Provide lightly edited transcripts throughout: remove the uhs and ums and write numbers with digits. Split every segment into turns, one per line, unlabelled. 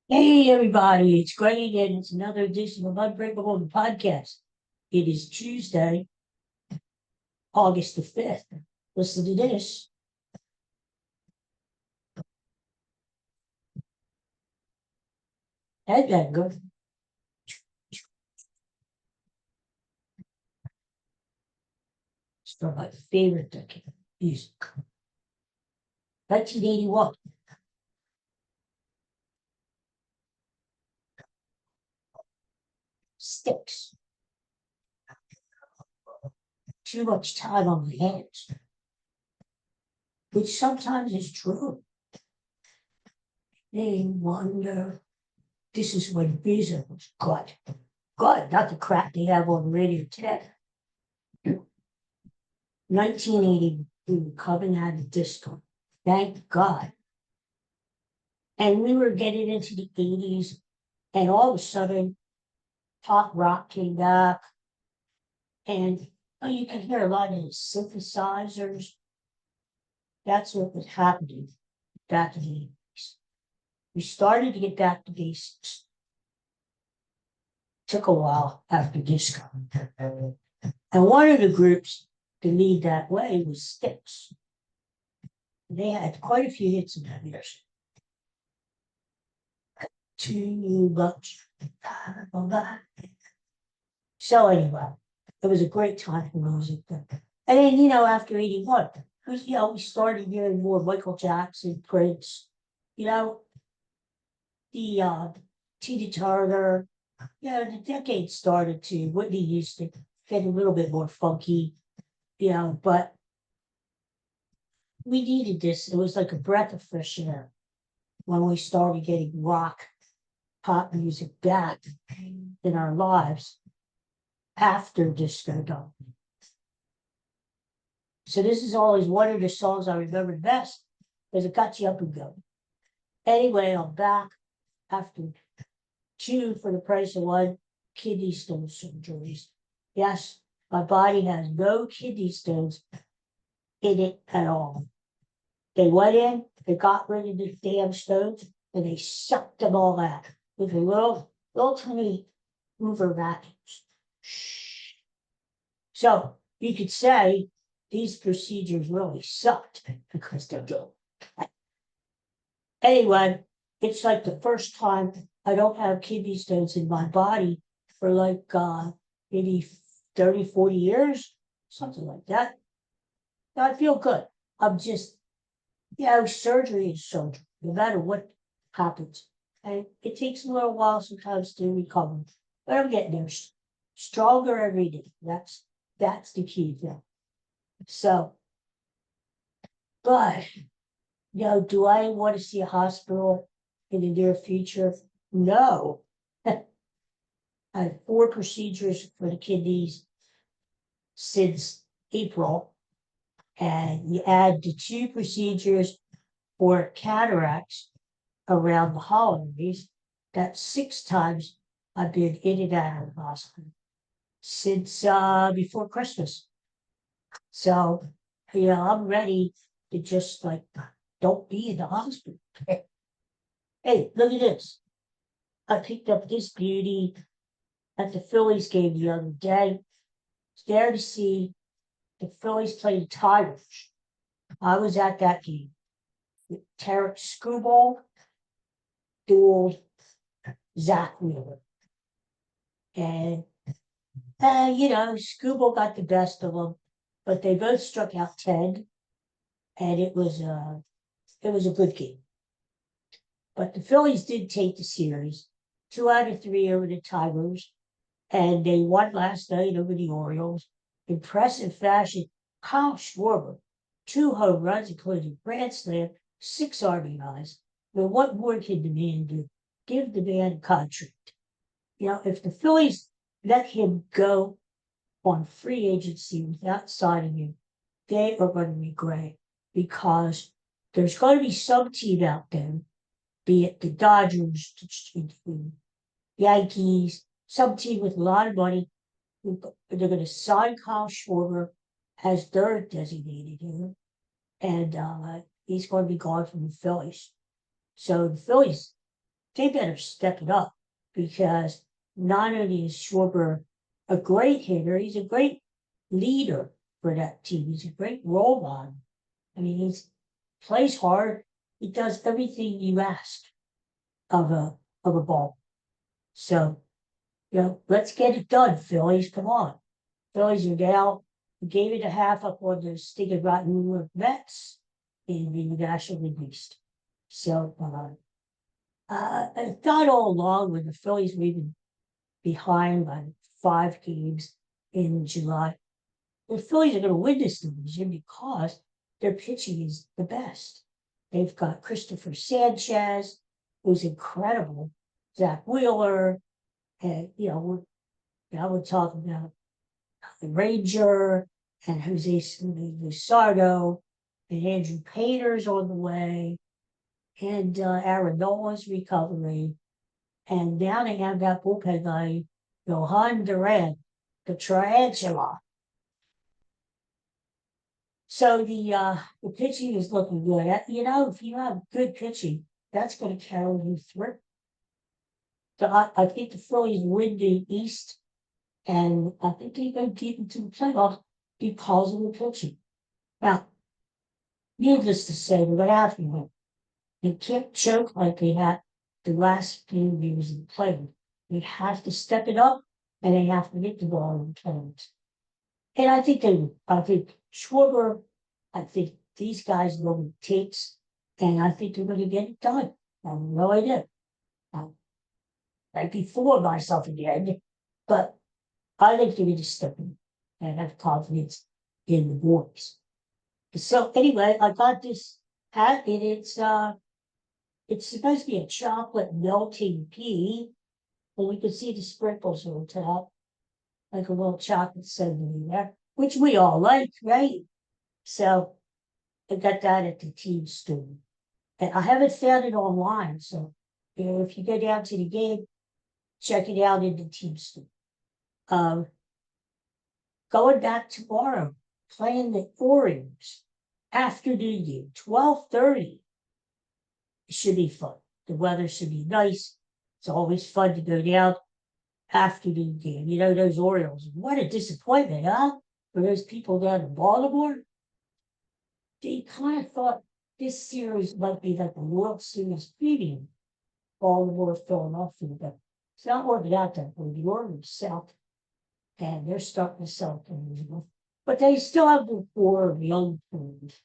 Hey everybody, it's Greg and it's another edition of Unbreakable the podcast. It is Tuesday, August the 5th. Listen to this. Headbanger. It's from my favorite decade music. 1981. Sticks. Too much time on my hands, which sometimes is true. They wonder. This is when music was good. Good, not the crap they have on the radio today. 1980, we were coming out of disco. Thank God. And we were getting into the 80s, and all of a sudden, pop rock came back, and you can hear a lot of synthesizers. That's what was happening back in the 80s. We started to get back to basics. Took a while after disco. And one of the groups to lead that way was Styx. They had quite a few hits in that years. Too much. So anyway, it was a great time for music. And then, after 81, we started hearing more Michael Jackson, Prince, you know, the Tina Turner. The decade started to, Whitney Houston, get a little bit more funky, but we needed this. It was like a breath of fresh air when we started getting rock, pop music back in our lives after disco done. So this is always one of the songs I remember best because it got you up and going. Anyway, I'm back after 2 for the price of 1 kidney stone surgeries. Yes, my body has no kidney stones in it at all. They went in, they got rid of the damn stones, and they sucked them all out with a little tiny Hoover vacuums. So you could say these procedures really sucked because they're good. Anyway, it's like the first time I don't have kidney stones in my body for like maybe 30, 40 years, something like that. I feel good. I'm just, surgery is surgery, no matter what happens. And it takes a little while sometimes to recover. But I'm getting there stronger every day. That's the key thing. So, but do I want to see a hospital in the near future? No. I had 4 procedures for the kidneys since April, and you add the 2 procedures for cataracts around the holidays. That's 6 times I've been in and out of the hospital since before Christmas. So, I'm ready to just like don't be in the hospital. Hey, look at this. I picked up this beauty at the Phillies game the other day. It's there to see the Phillies play the Tigers. I was at that game. Tarek Screwball dueled Zach Wheeler. And, Screwball got the best of them, but they both struck out 10, and it was a good game. But the Phillies did take the series, 2 out of 3 over the Tigers, and they won last night over the Orioles. Impressive fashion. Kyle Schwarber, 2 home runs, including grand slam, 6 RBIs. But what more can the man do? Give the man a contract. If the Phillies let him go on free agency without signing him, they are going to regret, because there's going to be some team out there, be it the Dodgers, the Yankees, some team with a lot of money, they're going to sign Kyle Schwarber as their designated hitter, and he's going to be gone from the Phillies. So the Phillies, they better step it up, because not only is Schwarber a great hitter, he's a great leader for that team. He's a great role model. I mean, he plays hard. He does everything you ask of a ball. So, let's get it done, Phillies. Come on. Phillies are now a game and a half up on the stinking rotten New York Mets in the National League East. So, I thought all along when the Phillies were even behind by 5 games in July, the Phillies are going to win this division because their pitching is the best. They've got Christopher Sanchez, who's incredible, Zach Wheeler, and we're talking about the Ranger and Jose Luzardo, and Andrew Painter's on the way, and Aaron Nola's recovering, and now they have that bullpen guy, Johan Duran, the tarantula. So the pitching is looking good. If you have good pitching, that's going to carry you through. So I think the Phillies win the East, and I think they go deep into the playoffs because of the pitching. Now, needless to say, we're going to have to win. They can't choke like they had the last few years in playing. They have to step it up, and they have to get the ball in the tournaments. And I think Schwarber, I think these guys know what it takes, and I think they're going to get it done. I have no idea. I'd be full of myself again, but I think they're going to step in and have confidence in the boys. So anyway, I got this hat, and it's supposed to be a chocolate melting pea, and we can see the sprinkles on top, like a little chocolate sandwich there, which we all like, right? So I got that at the team store. And I haven't found it online, so if you go down to the game, check it out in the team store. Going back tomorrow, playing the Orioles, afternoon game, 12:30. It should be fun. The weather should be nice. It's always fun to go down. Afternoon game. Those Orioles. What a disappointment, huh? For those people down in Baltimore. They kind of thought this series might be like the World Series preview. Baltimore, Philadelphia, but it's not working out that way. The Orioles south, and they're starting to sell things. But they still have the core of young players.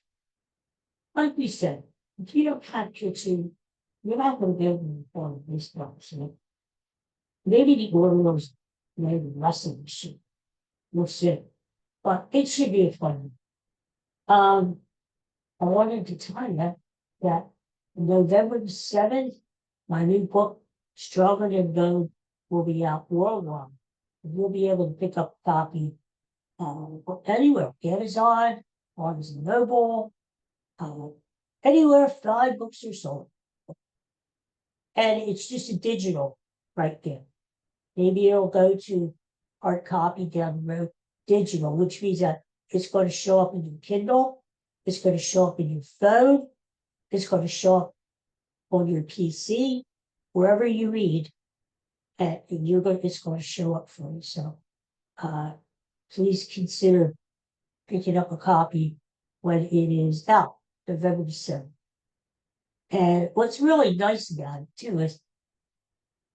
Like we said, if you don't have pitching, you're not going to be able to perform baseball. So maybe the Orioles maybe less of the shit. We'll see. But it should be a fun one. I wanted to tell you that November 7th, my new book, Stronger Than Gold, will be out worldwide. You'll be able to pick up a copy anywhere, Amazon, Barnes and Noble, anywhere 5 books are sold. And it's just a digital right there. Maybe it'll go to hard copy down the road, digital, which means that it's going to show up in your Kindle, it's going to show up in your phone, it's going to show up on your PC, wherever you read, and it's going to show up for you. So please consider picking up a copy when it is out, November 7th. And what's really nice about it, too, is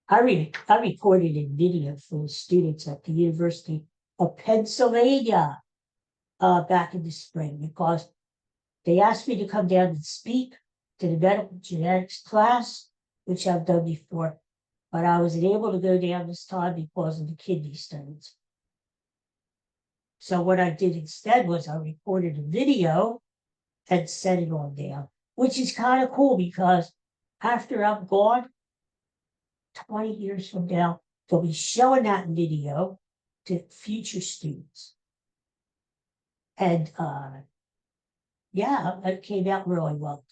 I recorded a video for the students at the University of Pennsylvania back in the spring, because they asked me to come down and speak to the medical genetics class, which I've done before, but I wasn't able to go down this time because of the kidney stones. So what I did instead was I recorded a video and sent it on down, which is kind of cool, because after I'm gone, 20 years from now, they'll be showing that video to future students. And it came out really well.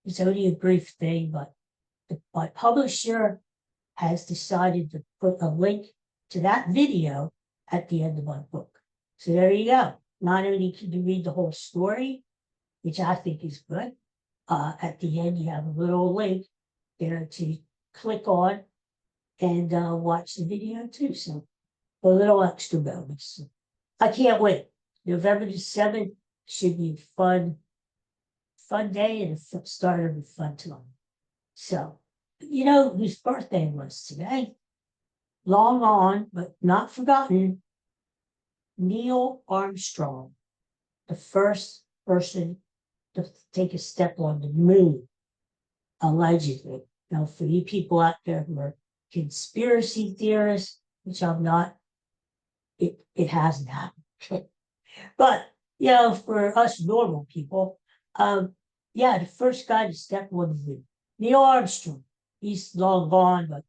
It's only a brief thing, but my publisher has decided to put a link to that video at the end of my book. So there you go. Not only can you read the whole story, which I think is good, at the end you have a little link there to click on and watch the video too. So a little extra bonus. I can't wait. November the 7th should be a fun day and a start of a fun time. So, you know whose birthday was today? Long on, but not forgotten, Neil Armstrong, the first person to take a step on the moon, allegedly. Now, for you people out there who are conspiracy theorists, which I'm not, it hasn't happened. But, you know, for us normal people, yeah, the first guy to step on the moon, Neil Armstrong. He's long gone, but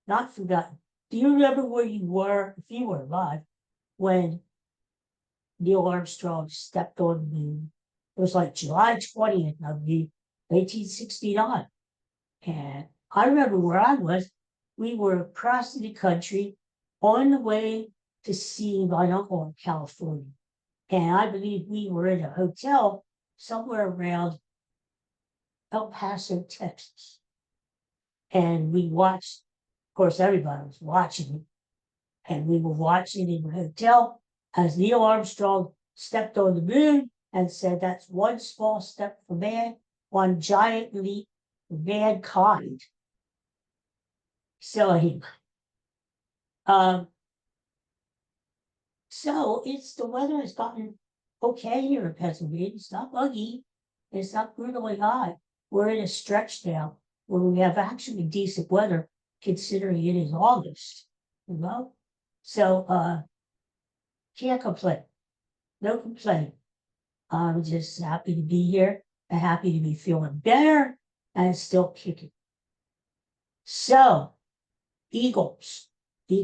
not forgotten. Do you remember where you were, if you were alive, when Neil Armstrong stepped on the moon? It was like July 20th of 1869. And I remember where I was. We were across the country on the way to see my uncle in California. And I believe we were in a hotel somewhere around El Paso, Texas. And we watched, of course, everybody was watching it. And we were watching in the hotel as Neil Armstrong stepped on the moon and said, "That's one small step for man, one giant leap for mankind." So anyway, so the weather has gotten okay here in Pennsylvania. It's not muggy. It's not brutally hot. We're in a stretch now where we have actually decent weather considering it is August, you know? So, can't complain. No complaint. I'm just happy to be here and happy to be feeling better and still kicking. So, Eagles, huh?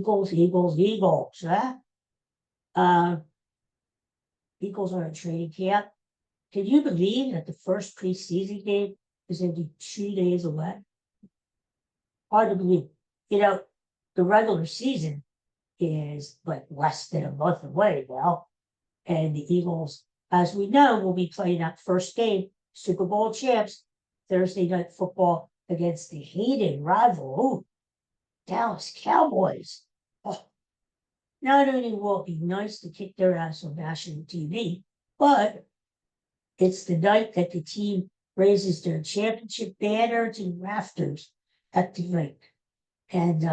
Eagles are in training camp. Can you believe that the first preseason game is going to be 2 days away? Hard to believe. You know, the regular season is like less than a month away now. And the Eagles, as we know, will be playing that first game, Super Bowl champs, Thursday Night Football against the hated rival, Dallas Cowboys. Oh, not only will it be nice to kick their ass on national TV, but it's the night that the team raises their championship banner to the rafters at the rink. And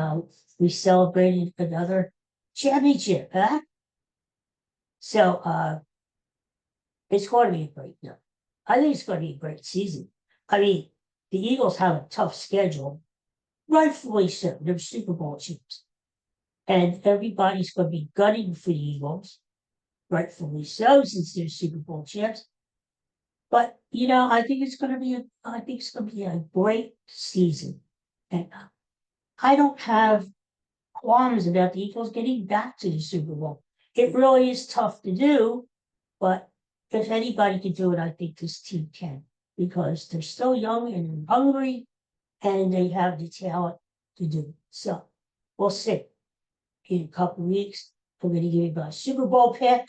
we celebrated another championship, huh? So it's going to be a great night. I think it's going to be a great season. I mean, the Eagles have a tough schedule, rightfully so. They're Super Bowl champs. And everybody's going to be gunning for the Eagles, rightfully so, since they're Super Bowl champs. But you know, I think it's going to be a great season, and I don't have qualms about the Eagles getting back to the Super Bowl. It really is tough to do, but if anybody can do it, I think this team can, because they're still young and hungry, and they have the talent to do it. So we'll see. In a couple of weeks, I'm going to give you my Super Bowl pick.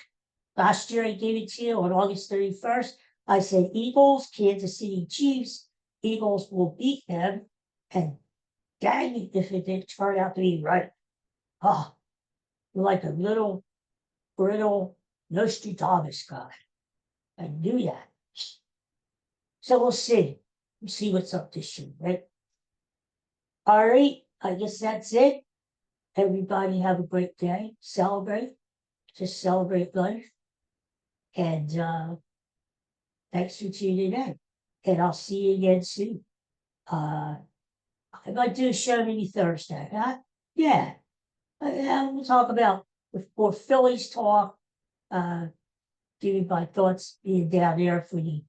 Last year, I gave it to you on August 31st. I said Eagles, Kansas City Chiefs. Eagles will beat them. And dang it, if it didn't turn out to be right. Oh, like a little brittle Nostradamus guy. I knew that. So we'll see. We'll see what's up this year, right? All right, I guess that's it. Everybody have a great day. Celebrate. Just celebrate life. And thanks for tuning in. And I'll see you again soon. I might do a show maybe Thursday, huh? Yeah. We'll talk about before Phillies talk. Give you my thoughts being down there for the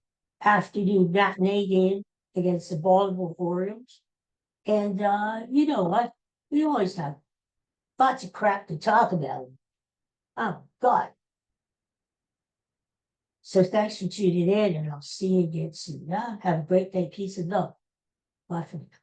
afternoon matinee game against the Baltimore Orioles. And you know what? We always have lots of crap to talk about. Oh, God. So thanks for tuning in, and I'll see you again soon. Have a great day. Peace and love. Bye for now.